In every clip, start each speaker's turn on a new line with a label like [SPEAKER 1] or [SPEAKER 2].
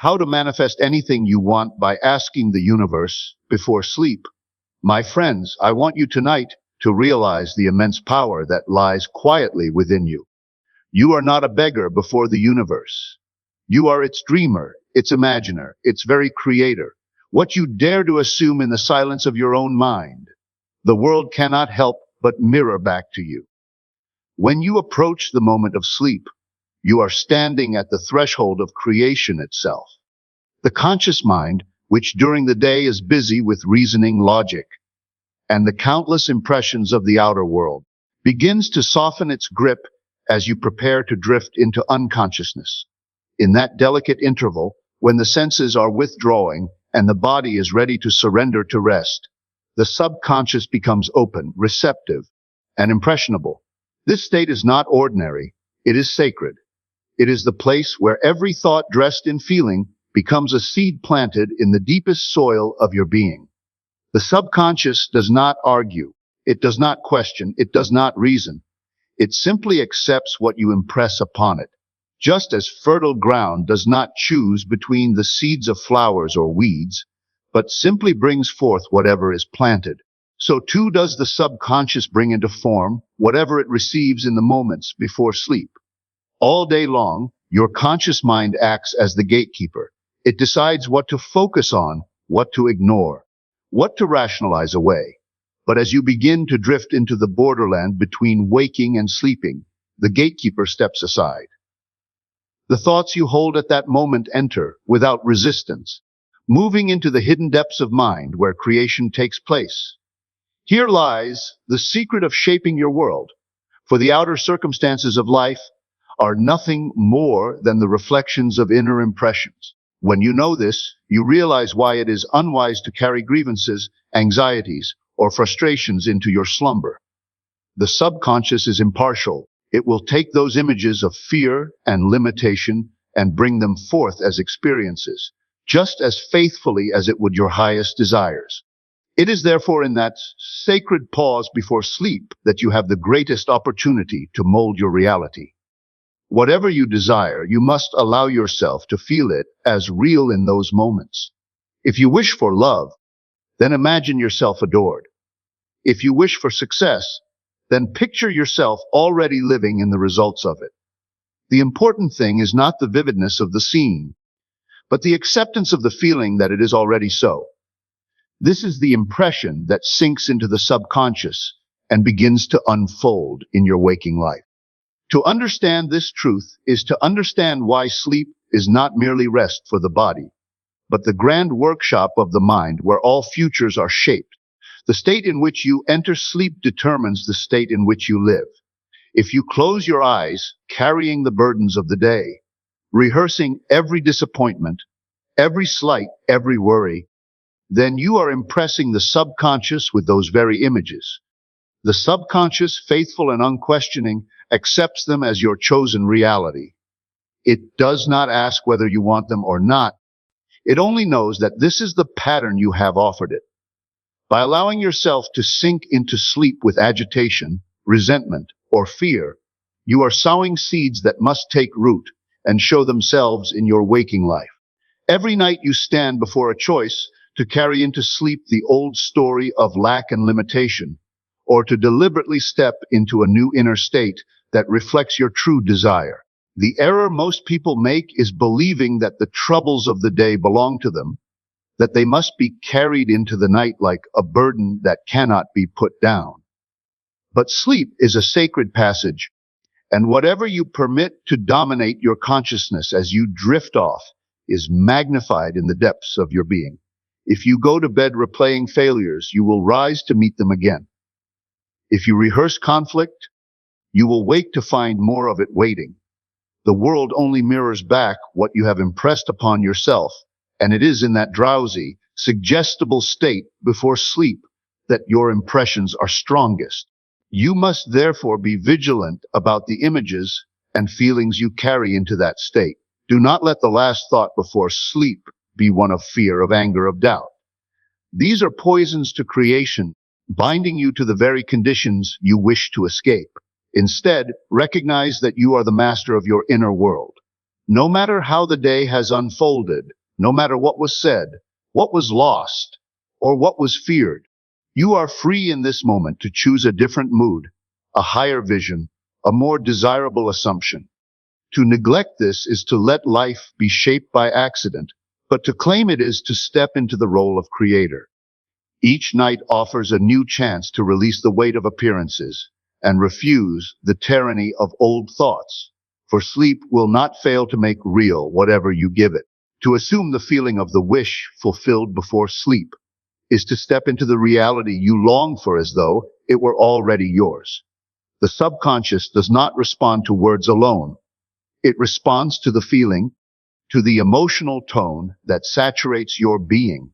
[SPEAKER 1] How to manifest anything you want by asking the universe before sleep. My friends, I want you tonight to realize the immense power that lies quietly within you. You are not a beggar before the universe. You are its dreamer, its imaginer, its very creator. What you dare to assume in the silence of your own mind, the world cannot help but mirror back to you. When you approach the moment of sleep, you are standing at the threshold of creation itself. The conscious mind, which during the day is busy with reasoning, logic, and the countless impressions of the outer world, begins to soften its grip as you prepare to drift into unconsciousness. In that delicate interval, when the senses are withdrawing and the body is ready to surrender to rest, the subconscious becomes open, receptive, and impressionable. This state is not ordinary, it is sacred. It is the place where every thought dressed in feeling becomes a seed planted in the deepest soil of your being. The subconscious does not argue, it does not question, it does not reason. It simply accepts what you impress upon it. Just as fertile ground does not choose between the seeds of flowers or weeds, but simply brings forth whatever is planted, so too does the subconscious bring into form whatever it receives in the moments before sleep. All day long, your conscious mind acts as the gatekeeper. It decides what to focus on, what to ignore, what to rationalize away. But as you begin to drift into the borderland between waking and sleeping, the gatekeeper steps aside. The thoughts you hold at that moment enter without resistance, moving into the hidden depths of mind where creation takes place. Here lies the secret of shaping your world, for the outer circumstances of life are nothing more than the reflections of inner impressions. When you know this, you realize why it is unwise to carry grievances, anxieties, or frustrations into your slumber. The subconscious is impartial. It will take those images of fear and limitation and bring them forth as experiences, just as faithfully as it would your highest desires. It is therefore in that sacred pause before sleep that you have the greatest opportunity to mold your reality. Whatever you desire, you must allow yourself to feel it as real in those moments. If you wish for love, then imagine yourself adored. If you wish for success, then picture yourself already living in the results of it. The important thing is not the vividness of the scene, but the acceptance of the feeling that it is already so. This is the impression that sinks into the subconscious and begins to unfold in your waking life. To understand this truth is to understand why sleep is not merely rest for the body, but the grand workshop of the mind where all futures are shaped. The state in which you enter sleep determines the state in which you live. If you close your eyes, carrying the burdens of the day, rehearsing every disappointment, every slight, every worry, then you are impressing the subconscious with those very images. The subconscious, faithful and unquestioning, accepts them as your chosen reality. It does not ask whether you want them or not. It only knows that this is the pattern you have offered it. By allowing yourself to sink into sleep with agitation, resentment, or fear, you are sowing seeds that must take root and show themselves in your waking life. Every night you stand before a choice to carry into sleep the old story of lack and limitation, or to deliberately step into a new inner state that reflects your true desire. The error most people make is believing that the troubles of the day belong to them, that they must be carried into the night like a burden that cannot be put down. But sleep is a sacred passage, and whatever you permit to dominate your consciousness as you drift off is magnified in the depths of your being. If you go to bed replaying failures, you will rise to meet them again. If you rehearse conflict, you will wake to find more of it waiting. The world only mirrors back what you have impressed upon yourself, and it is in that drowsy, suggestible state before sleep that your impressions are strongest. You must therefore be vigilant about the images and feelings you carry into that state. Do not let the last thought before sleep be one of fear, of anger, of doubt. These are poisons to creation, binding you to the very conditions you wish to escape. Instead, recognize that you are the master of your inner world. No matter how the day has unfolded, no matter what was said, what was lost, or what was feared, you are free in this moment to choose a different mood, a higher vision, a more desirable assumption. To neglect this is to let life be shaped by accident, but to claim it is to step into the role of creator. Each night offers a new chance to release the weight of appearances and refuse the tyranny of old thoughts. For sleep will not fail to make real whatever you give it. To assume the feeling of the wish fulfilled before sleep is to step into the reality you long for as though it were already yours. The subconscious does not respond to words alone. It responds to the feeling, to the emotional tone that saturates your being.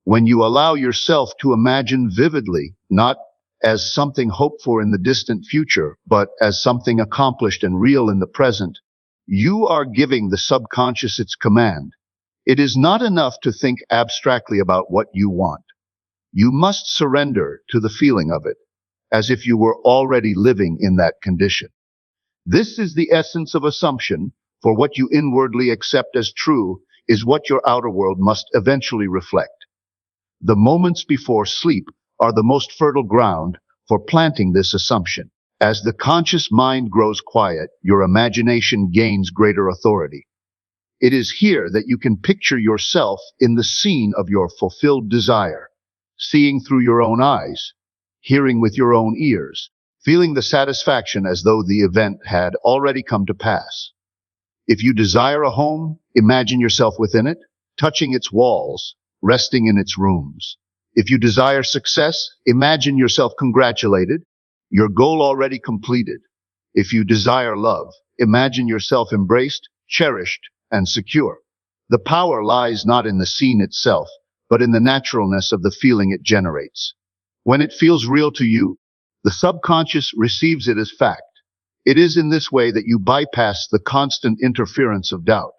[SPEAKER 1] When you allow yourself to imagine vividly, not as something hoped for in the distant future, but as something accomplished and real in the present, you are giving the subconscious its command. It is not enough to think abstractly about what you want. You must surrender to the feeling of it, as if you were already living in that condition. This is the essence of assumption, for what you inwardly accept as true is what your outer world must eventually reflect. The moments before sleep are the most fertile ground for planting this assumption. As the conscious mind grows quiet, your imagination gains greater authority. It is here that you can picture yourself in the scene of your fulfilled desire, seeing through your own eyes, hearing with your own ears, feeling the satisfaction as though the event had already come to pass. If you desire a home, imagine yourself within it, touching its walls, resting in its rooms. If you desire success, imagine yourself congratulated, your goal already completed. If you desire love, imagine yourself embraced, cherished, and secure. The power lies not in the scene itself, but in the naturalness of the feeling it generates. When it feels real to you, the subconscious receives it as fact. It is in this way that you bypass the constant interference of doubt.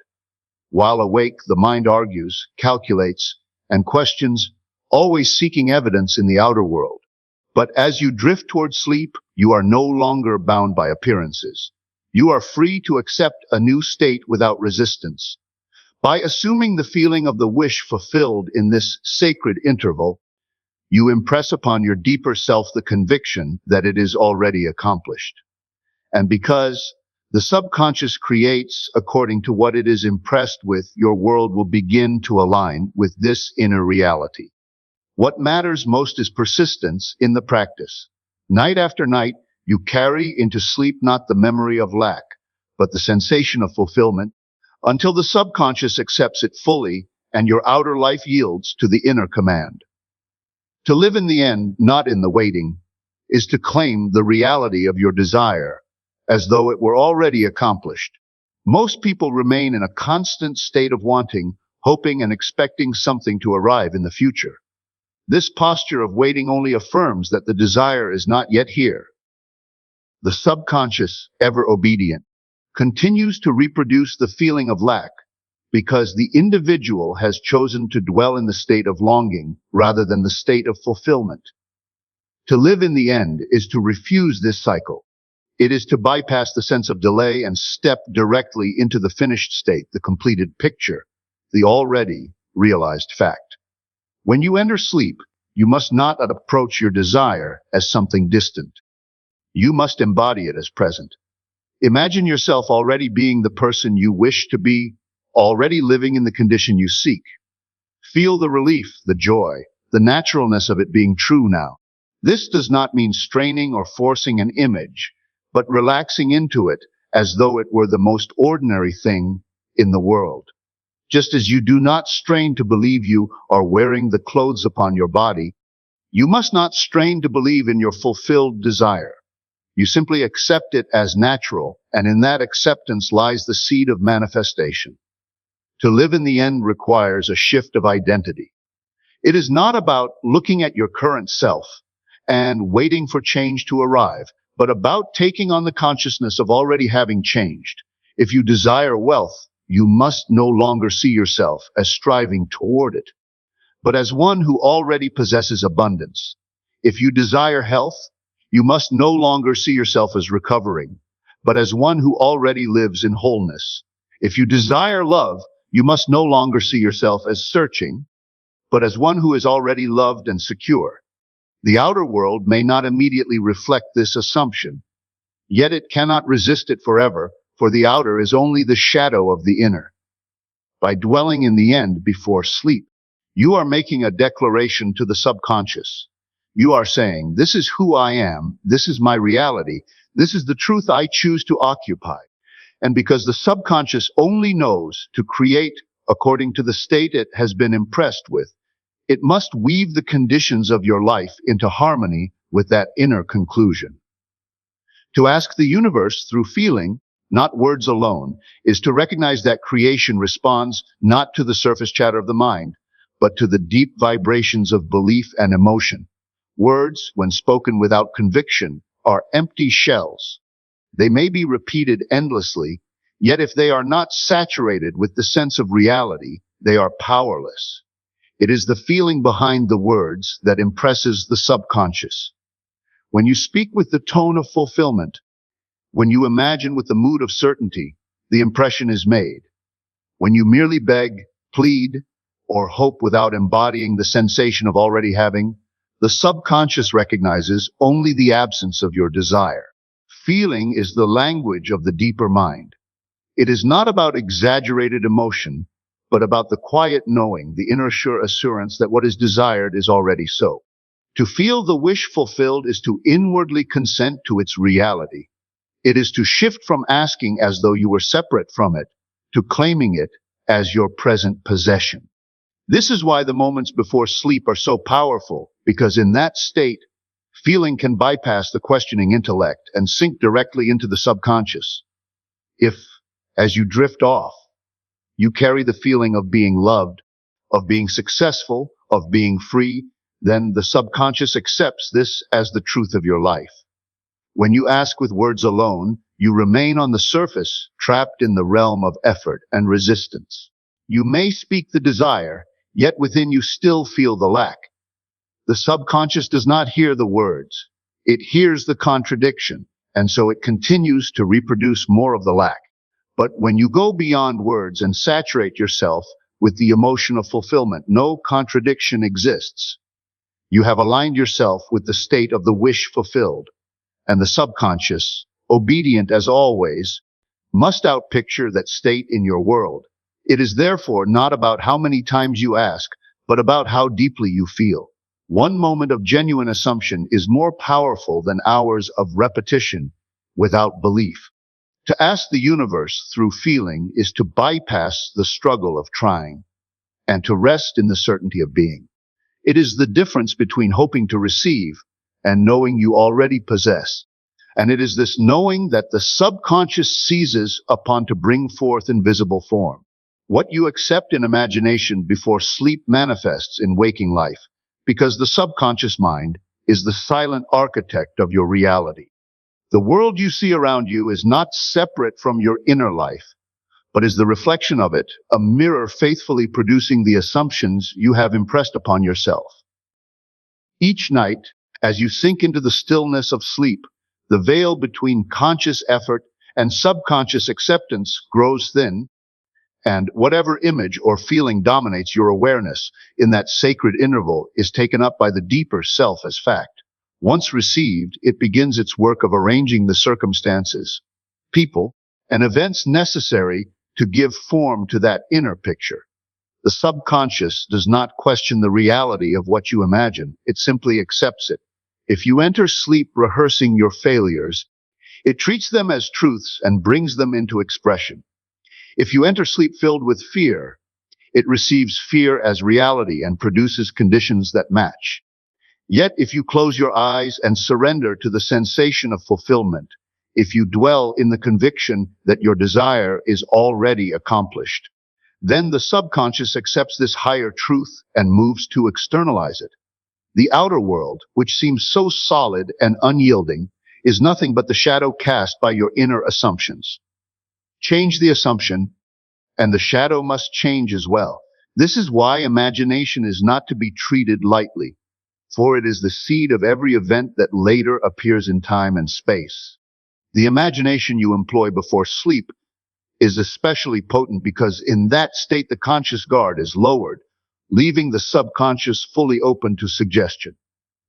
[SPEAKER 1] While awake, the mind argues, calculates, and questions, always seeking evidence in the outer world. But as you drift toward sleep, you are no longer bound by appearances. You are free to accept a new state without resistance. By assuming the feeling of the wish fulfilled in this sacred interval, you impress upon your deeper self the conviction that it is already accomplished. And because the subconscious creates according to what it is impressed with, your world will begin to align with this inner reality. What matters most is persistence in the practice. Night after night, you carry into sleep not the memory of lack, but the sensation of fulfillment, until the subconscious accepts it fully and your outer life yields to the inner command. To live in the end, not in the waiting, is to claim the reality of your desire as though it were already accomplished. Most people remain in a constant state of wanting, hoping and expecting something to arrive in the future. This posture of waiting only affirms that the desire is not yet here. The subconscious, ever obedient, continues to reproduce the feeling of lack because the individual has chosen to dwell in the state of longing rather than the state of fulfillment. To live in the end is to refuse this cycle. It is to bypass the sense of delay and step directly into the finished state, the completed picture, the already realized fact. When you enter sleep, you must not approach your desire as something distant. You must embody it as present. Imagine yourself already being the person you wish to be, already living in the condition you seek. Feel the relief, the joy, the naturalness of it being true now. This does not mean straining or forcing an image, but relaxing into it as though it were the most ordinary thing in the world. Just as you do not strain to believe you are wearing the clothes upon your body, you must not strain to believe in your fulfilled desire. You simply accept it as natural, and in that acceptance lies the seed of manifestation. To live in the end requires a shift of identity. It is not about looking at your current self and waiting for change to arrive, but about taking on the consciousness of already having changed. If you desire wealth, you must no longer see yourself as striving toward it, but as one who already possesses abundance. If you desire health, you must no longer see yourself as recovering, but as one who already lives in wholeness. If you desire love, you must no longer see yourself as searching, but as one who is already loved and secure. The outer world may not immediately reflect this assumption, yet it cannot resist it forever, for the outer is only the shadow of the inner. By dwelling in the end before sleep, you are making a declaration to the subconscious. You are saying, this is who I am, this is my reality, this is the truth I choose to occupy. And because the subconscious only knows to create according to the state it has been impressed with, it must weave the conditions of your life into harmony with that inner conclusion. To ask the universe through feeling, not words alone, is to recognize that creation responds not to the surface chatter of the mind, but to the deep vibrations of belief and emotion. Words, when spoken without conviction, are empty shells. They may be repeated endlessly, yet if they are not saturated with the sense of reality, they are powerless. It is the feeling behind the words that impresses the subconscious. When you speak with the tone of fulfillment, when you imagine with the mood of certainty, the impression is made. When you merely beg, plead, or hope without embodying the sensation of already having, the subconscious recognizes only the absence of your desire. Feeling is the language of the deeper mind. It is not about exaggerated emotion, but about the quiet knowing, the inner sure assurance that what is desired is already so. To feel the wish fulfilled is to inwardly consent to its reality. It is to shift from asking as though you were separate from it, to claiming it as your present possession. This is why the moments before sleep are so powerful, because in that state, feeling can bypass the questioning intellect and sink directly into the subconscious. If, as you drift off, you carry the feeling of being loved, of being successful, of being free, then the subconscious accepts this as the truth of your life. When you ask with words alone, you remain on the surface, trapped in the realm of effort and resistance. You may speak the desire, yet within you still feel the lack. The subconscious does not hear the words. It hears the contradiction, and so it continues to reproduce more of the lack. But when you go beyond words and saturate yourself with the emotion of fulfillment, no contradiction exists. You have aligned yourself with the state of the wish fulfilled, and the subconscious, obedient as always, must outpicture that state in your world. It is therefore not about how many times you ask, but about how deeply you feel. One moment of genuine assumption is more powerful than hours of repetition without belief. To ask the universe through feeling is to bypass the struggle of trying and to rest in the certainty of being. It is the difference between hoping to receive and knowing you already possess. And it is this knowing that the subconscious seizes upon to bring forth in visible form. What you accept in imagination before sleep manifests in waking life, because the subconscious mind is the silent architect of your reality. The world you see around you is not separate from your inner life, but is the reflection of it, a mirror faithfully producing the assumptions you have impressed upon yourself. Each night, as you sink into the stillness of sleep, the veil between conscious effort and subconscious acceptance grows thin, and whatever image or feeling dominates your awareness in that sacred interval is taken up by the deeper self as fact. Once received, it begins its work of arranging the circumstances, people, and events necessary to give form to that inner picture. The subconscious does not question the reality of what you imagine, it simply accepts it. If you enter sleep rehearsing your failures, it treats them as truths and brings them into expression. If you enter sleep filled with fear, it receives fear as reality and produces conditions that match. Yet if you close your eyes and surrender to the sensation of fulfillment, if you dwell in the conviction that your desire is already accomplished, then the subconscious accepts this higher truth and moves to externalize it. The outer world, which seems so solid and unyielding, is nothing but the shadow cast by your inner assumptions. Change the assumption, and the shadow must change as well. This is why imagination is not to be treated lightly, for it is the seed of every event that later appears in time and space. The imagination you employ before sleep is especially potent because in that state the conscious guard is lowered, leaving the subconscious fully open to suggestion.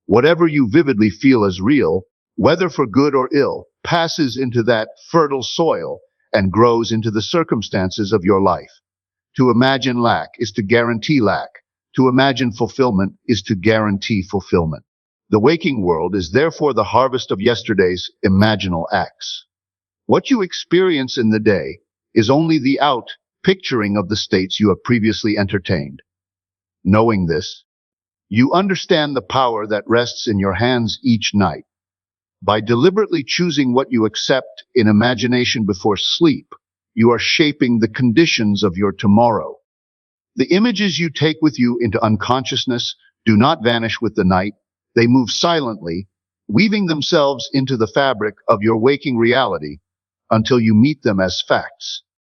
[SPEAKER 1] Whatever you vividly feel as real, whether for good or ill, passes into that fertile soil and grows into the circumstances of your life. To imagine lack is to guarantee lack. To imagine fulfillment is to guarantee fulfillment. The waking world is therefore the harvest of yesterday's imaginal acts. What you experience in the day is only the out-picturing of the states you have previously entertained. Knowing this, you understand the power that rests in your hands each night. By deliberately choosing what you accept in imagination before sleep, you are shaping the conditions of your tomorrow. The images you take with you into unconsciousness do not vanish with the night. They move silently, weaving themselves into the fabric of your waking reality until you meet them as facts.